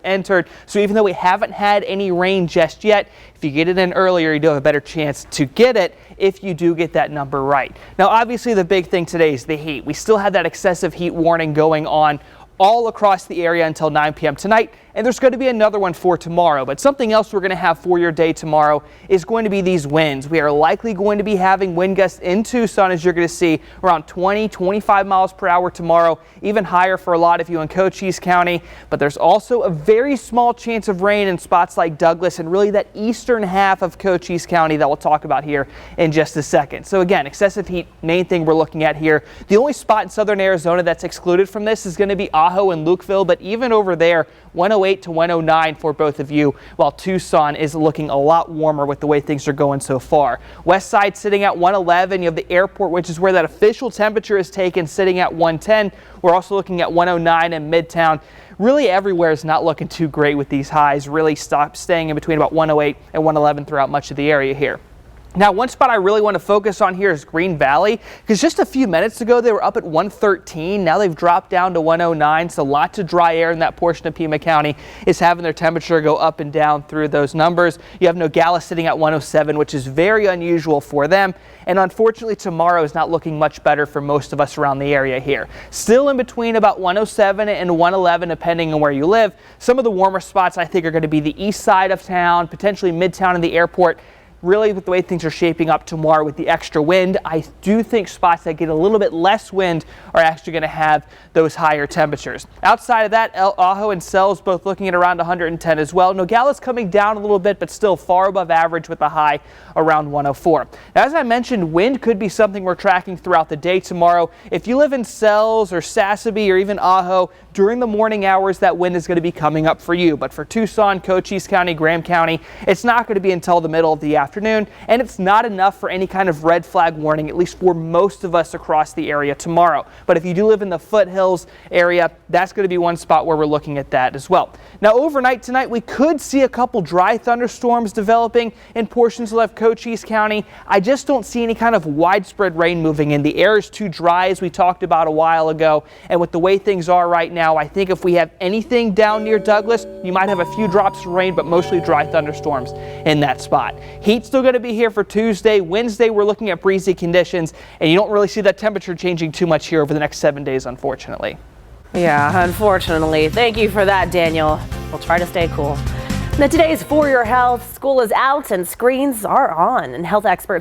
entered. So even though we haven't had any rain just yet, if you get it in earlier, you do have a better chance to get it if you do get that number right. Now, obviously, the big thing today is the heat. We still have that excessive heat warning going on all across the area until 9 p.m. tonight, and there's going to be another one for tomorrow. But something else we're going to have for your day tomorrow is going to be these winds. We are likely going to be having wind gusts in Tucson, as you're going to see, around 20-25 miles per hour tomorrow, even higher for a lot of you in Cochise County. But there's also a very small chance of rain in spots like Douglas and really that eastern half of Cochise County that we'll talk about here in just a second. So again, excessive heat, main thing we're looking at here. The only spot in southern Arizona that's excluded from this is going to be Ajo and Lukeville, but even over there, 108 to 109 for both of you, while Tucson is looking a lot warmer with the way things are going so far. West side sitting at 111. You have the airport, which is where that official temperature is taken, sitting at 110. We're also looking at 109 in Midtown. Really everywhere is not looking too great with these highs, really staying in between about 108 and 111 throughout much of the area here. Now, one spot I really want to focus on here is Green Valley, because just a few minutes ago they were up at 113. Now they've dropped down to 109, so lots of dry air in that portion of Pima County is having their temperature go up and down through those numbers. You have Nogales sitting at 107, which is very unusual for them. And unfortunately, tomorrow is not looking much better for most of us around the area here. Still in between about 107 and 111, depending on where you live. Some of the warmer spots I think are going to be the east side of town, potentially Midtown and the airport. Really, with the way things are shaping up tomorrow with the extra wind, I do think spots that get a little bit less wind are actually going to have those higher temperatures. Outside of that, Ajo and Sells both looking at around 110 as well. Nogales coming down a little bit, but still far above average with a high around 104. Now, as I mentioned, wind could be something we're tracking throughout the day tomorrow. If you live in Sells or Sassabee or even Ajo, during the morning hours, that wind is going to be coming up for you. But for Tucson, Cochise County, Graham County, it's not going to be until the middle of the afternoon, and it's not enough for any kind of red flag warning, at least for most of us across the area tomorrow. But if you do live in the foothills area, that's going to be one spot where we're looking at that as well. Now, overnight tonight, we could see a couple dry thunderstorms developing in portions of Cochise County. I just don't see any kind of widespread rain moving in. The air is too dry, as we talked about a while ago, and with the way things are right now, I think if we have anything down near Douglas, you might have a few drops of rain, but mostly dry thunderstorms in that spot. Heat's still going to be here for Tuesday. Wednesday, we're looking at breezy conditions, and you don't really see that temperature changing too much here over the next 7 days, unfortunately. Yeah, unfortunately. Thank you for that, Daniel. We'll try to stay cool. Now, today's For Your Health. School is out and screens are on, and health experts